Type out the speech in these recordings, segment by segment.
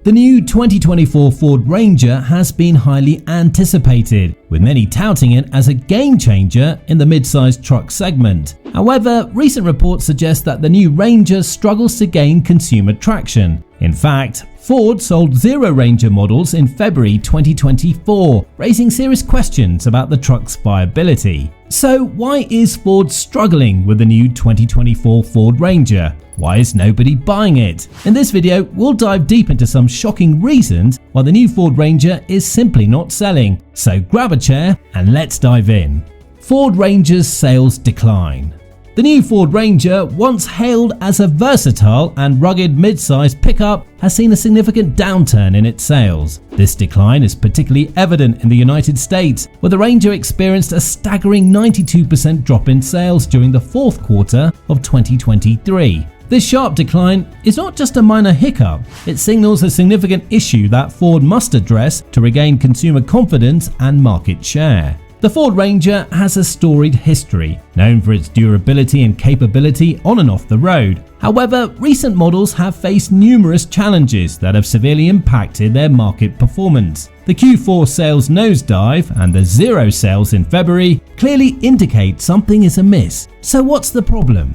The new 2024 Ford Ranger has been highly anticipated, with many touting it as a game changer in the mid-sized truck segment. However, recent reports suggest that the new Ranger struggles to gain consumer traction. In fact, Ford sold 0 Ranger models in February 2024, raising serious questions about the truck's viability. So why is Ford struggling with the new 2024 Ford Ranger? Why is nobody buying it? In this video, we'll dive deep into some shocking reasons why the new Ford Ranger is simply not selling. So grab a chair and let's dive in. Ford Ranger's sales decline. The new Ford Ranger, once hailed as a versatile and rugged mid-sized pickup, has seen a significant downturn in its sales. This decline is particularly evident in the United States, where the Ranger experienced a staggering 92% drop in sales during the fourth quarter of 2023. This sharp decline is not just a minor hiccup, it signals a significant issue that Ford must address to regain consumer confidence and market share. The Ford Ranger has a storied history, known for its durability and capability on and off the road. However, recent models have faced numerous challenges that have severely impacted their market performance. The Q4 sales nosedive and the 0 sales in February clearly indicate something is amiss. So what's the problem?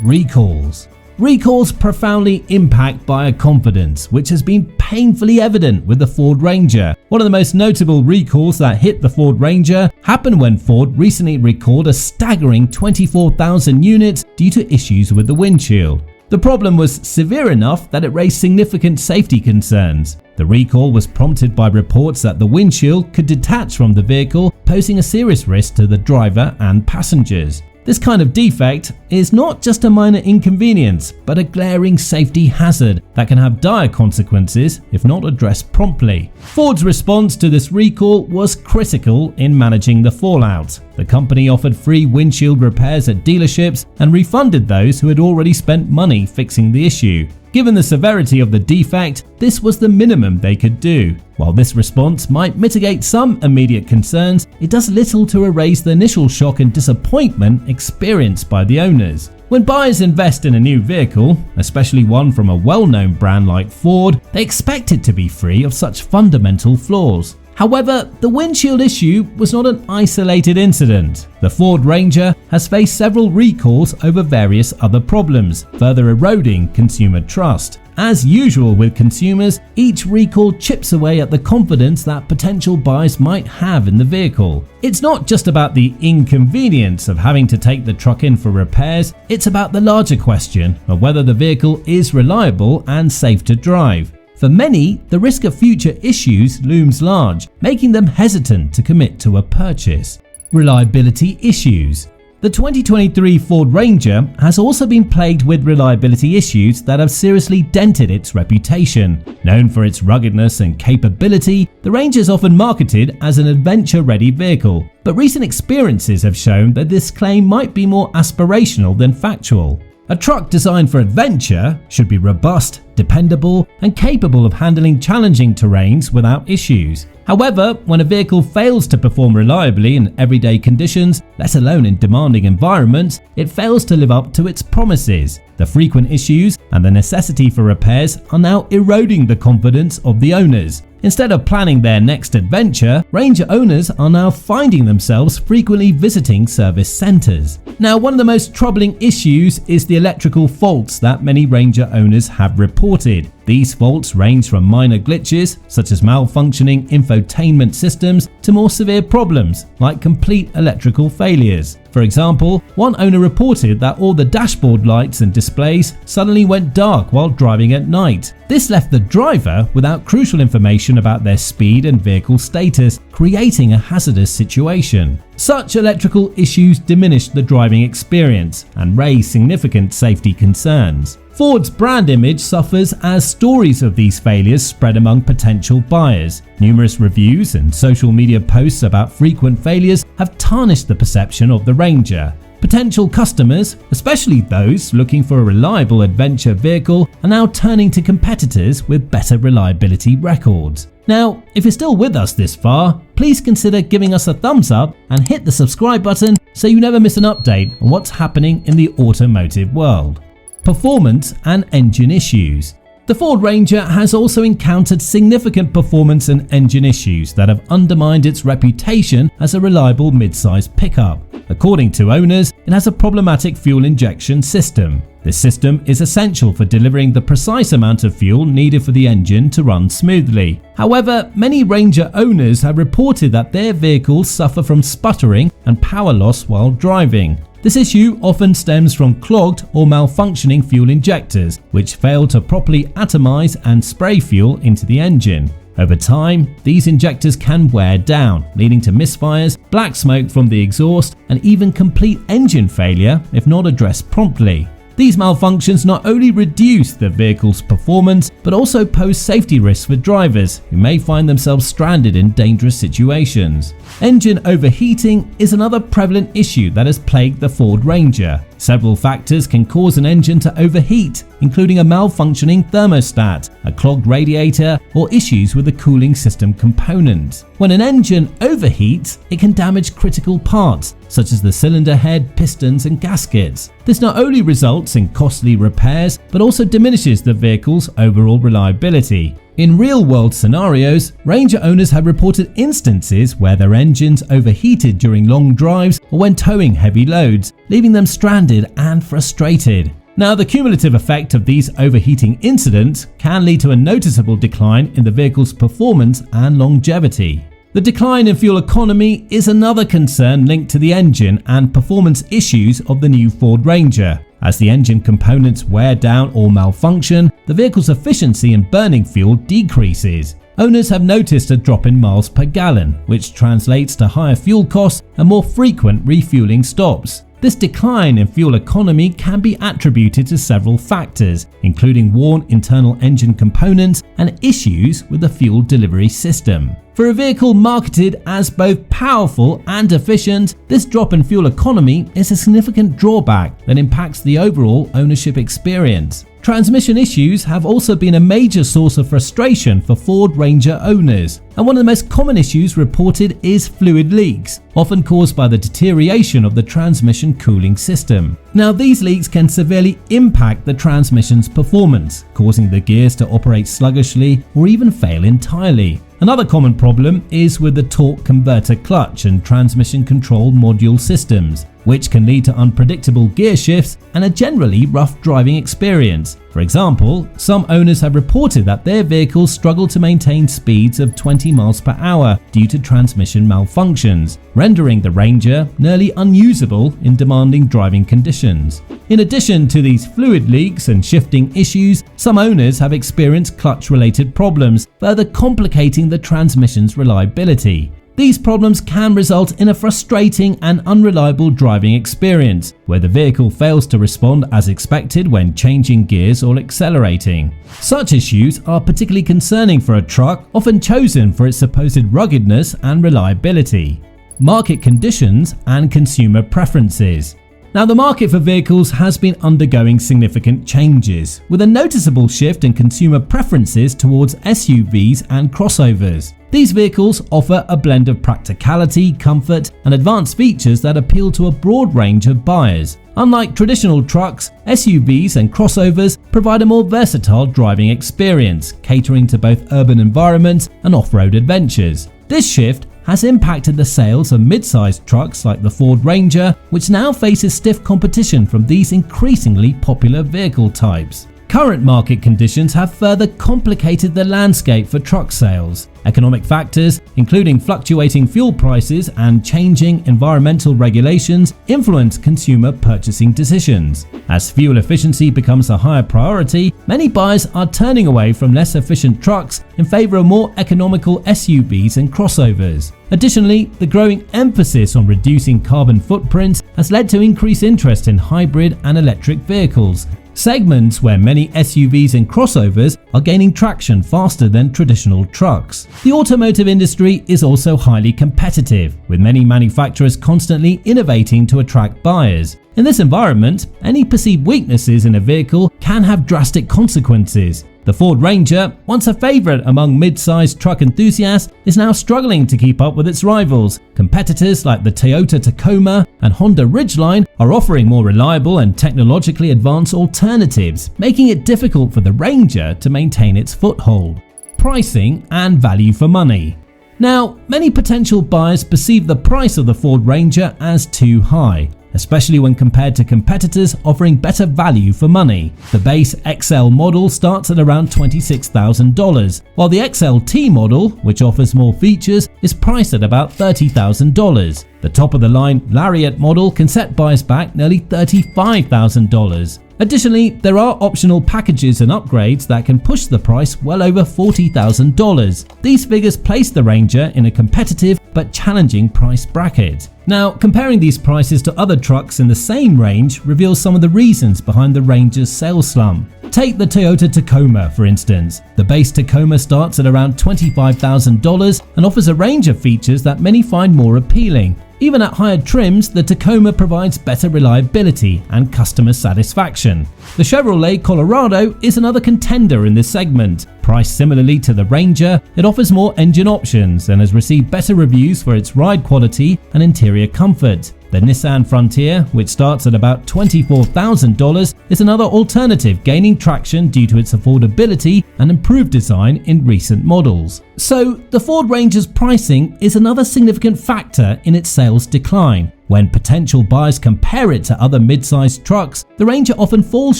Recalls. Recalls profoundly impact buyer confidence, which has been painfully evident with the Ford Ranger. One of the most notable recalls that hit the Ford Ranger happened when Ford recently recalled a staggering 24,000 units due to issues with the windshield. The problem was severe enough that it raised significant safety concerns. The recall was prompted by reports that the windshield could detach from the vehicle, posing a serious risk to the driver and passengers. This kind of defect is not just a minor inconvenience, but a glaring safety hazard that can have dire consequences if not addressed promptly. Ford's response to this recall was critical in managing the fallout. The company offered free windshield repairs at dealerships and refunded those who had already spent money fixing the issue. Given the severity of the defect, this was the minimum they could do. While this response might mitigate some immediate concerns, it does little to erase the initial shock and disappointment experienced by the owners. When buyers invest in a new vehicle, especially one from a well-known brand like Ford, they expect it to be free of such fundamental flaws. However, the windshield issue was not an isolated incident. The Ford Ranger has faced several recalls over various other problems, further eroding consumer trust. As usual with consumers, each recall chips away at the confidence that potential buyers might have in the vehicle. It's not just about the inconvenience of having to take the truck in for repairs, it's about the larger question of whether the vehicle is reliable and safe to drive. For many, the risk of future issues looms large, making them hesitant to commit to a purchase. Reliability issues. The 2023 Ford Ranger has also been plagued with reliability issues that have seriously dented its reputation. Known for its ruggedness and capability, the Ranger is often marketed as an adventure-ready vehicle, but recent experiences have shown that this claim might be more aspirational than factual. A truck designed for adventure should be robust, dependable, and capable of handling challenging terrains without issues. However, when a vehicle fails to perform reliably in everyday conditions, let alone in demanding environments, it fails to live up to its promises. The frequent issues and the necessity for repairs are now eroding the confidence of the owners. Instead of planning their next adventure, Ranger owners are now finding themselves frequently visiting service centers. Now, one of the most troubling issues is the electrical faults that many Ranger owners have reported. These faults range from minor glitches, such as malfunctioning infotainment systems, to more severe problems, like complete electrical failures. For example, one owner reported that all the dashboard lights and displays suddenly went dark while driving at night. This left the driver without crucial information about their speed and vehicle status, creating a hazardous situation. Such electrical issues diminish the driving experience and raise significant safety concerns. Ford's brand image suffers as stories of these failures spread among potential buyers. Numerous reviews and social media posts about frequent failures have tarnished the perception of the Ranger. Potential customers, especially those looking for a reliable adventure vehicle, are now turning to competitors with better reliability records. Now, if you're still with us this far, please consider giving us a thumbs up and hit the subscribe button so you never miss an update on what's happening in the automotive world. Performance and engine issues. The Ford Ranger has also encountered significant performance and engine issues that have undermined its reputation as a reliable mid-size pickup. According to owners, it has a problematic fuel injection system. This system is essential for delivering the precise amount of fuel needed for the engine to run smoothly. However, many Ranger owners have reported that their vehicles suffer from sputtering and power loss while driving. This issue often stems from clogged or malfunctioning fuel injectors, which fail to properly atomize and spray fuel into the engine. Over time, these injectors can wear down, leading to misfires, black smoke from the exhaust, and even complete engine failure if not addressed promptly. These malfunctions not only reduce the vehicle's performance, but also pose safety risks for drivers who may find themselves stranded in dangerous situations. Engine overheating is another prevalent issue that has plagued the Ford Ranger. Several factors can cause an engine to overheat, including a malfunctioning thermostat, a clogged radiator, or issues with the cooling system component. When an engine overheats, it can damage critical parts, such as the cylinder head, pistons, and gaskets. This not only results in costly repairs, but also diminishes the vehicle's overall reliability. In real-world scenarios, Ranger owners have reported instances where their engines overheated during long drives or when towing heavy loads, leaving them stranded and frustrated. Now, the cumulative effect of these overheating incidents can lead to a noticeable decline in the vehicle's performance and longevity. The decline in fuel economy is another concern linked to the engine and performance issues of the new Ford Ranger. As the engine components wear down or malfunction, the vehicle's efficiency in burning fuel decreases. Owners have noticed a drop in miles per gallon, which translates to higher fuel costs and more frequent refueling stops. This decline in fuel economy can be attributed to several factors, including worn internal engine components and issues with the fuel delivery system. For a vehicle marketed as both powerful and efficient, this drop in fuel economy is a significant drawback that impacts the overall ownership experience. Transmission issues have also been a major source of frustration for Ford Ranger owners, and one of the most common issues reported is fluid leaks, often caused by the deterioration of the transmission cooling system. Now, these leaks can severely impact the transmission's performance, causing the gears to operate sluggishly or even fail entirely. Another common problem is with the torque converter clutch and transmission control module systems, which can lead to unpredictable gear shifts and a generally rough driving experience. For example, some owners have reported that their vehicles struggle to maintain speeds of 20 miles per hour due to transmission malfunctions, rendering the Ranger nearly unusable in demanding driving conditions. In addition to these fluid leaks and shifting issues, some owners have experienced clutch-related problems, further complicating the transmission's reliability. These problems can result in a frustrating and unreliable driving experience, where the vehicle fails to respond as expected when changing gears or accelerating. Such issues are particularly concerning for a truck often chosen for its supposed ruggedness and reliability. Market conditions and consumer preferences. Now, the market for vehicles has been undergoing significant changes, with a noticeable shift in consumer preferences towards SUVs and crossovers. These vehicles offer a blend of practicality, comfort, and advanced features that appeal to a broad range of buyers. Unlike traditional trucks, SUVs and crossovers provide a more versatile driving experience, catering to both urban environments and off-road adventures. This shift has impacted the sales of mid-sized trucks like the Ford Ranger, which now faces stiff competition from these increasingly popular vehicle types. Current market conditions have further complicated the landscape for truck sales. Economic factors, including fluctuating fuel prices and changing environmental regulations, influence consumer purchasing decisions. As fuel efficiency becomes a higher priority, many buyers are turning away from less efficient trucks in favor of more economical SUVs and crossovers. Additionally, the growing emphasis on reducing carbon footprints has led to increased interest in hybrid and electric vehicles, segments where many SUVs and crossovers are gaining traction faster than traditional trucks. The automotive industry is also highly competitive, with many manufacturers constantly innovating to attract buyers. In this environment, any perceived weaknesses in a vehicle can have drastic consequences. The Ford Ranger, once a favorite among mid-sized truck enthusiasts, is now struggling to keep up with its rivals. Competitors like the Toyota Tacoma and Honda Ridgeline are offering more reliable and technologically advanced alternatives, making it difficult for the Ranger to maintain its foothold. Pricing and value for money. Now, many potential buyers perceive the price of the Ford Ranger as too high, especially when compared to competitors offering better value for money. The base XL model starts at around $26,000, while the XLT model, which offers more features, is priced at about $30,000. The top-of-the-line Lariat model can set buyers back nearly $35,000. Additionally, there are optional packages and upgrades that can push the price well over $40,000. These figures place the Ranger in a competitive but challenging price bracket. Now, comparing these prices to other trucks in the same range reveals some of the reasons behind the Ranger's sales slump. Take the Toyota Tacoma, for instance. The base Tacoma starts at around $25,000 and offers a range of features that many find more appealing. Even at higher trims, the Tacoma provides better reliability and customer satisfaction. The Chevrolet Colorado is another contender in this segment. Priced similarly to the Ranger, it offers more engine options and has received better reviews for its ride quality and interior comfort. The Nissan Frontier, which starts at about $24,000, is another alternative gaining traction due to its affordability and improved design in recent models. So, the Ford Ranger's pricing is another significant factor in its sales decline. When potential buyers compare it to other mid-sized trucks, the Ranger often falls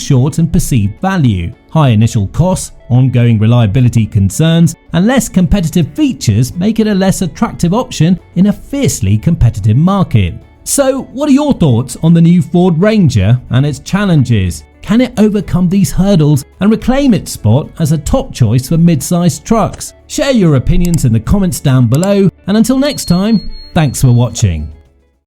short in perceived value. High initial costs, ongoing reliability concerns, and less competitive features make it a less attractive option in a fiercely competitive market. So, what are your thoughts on the new Ford Ranger and its challenges? Can it overcome these hurdles and reclaim its spot as a top choice for mid-sized trucks? Share your opinions in the comments down below, and until next time, thanks for watching.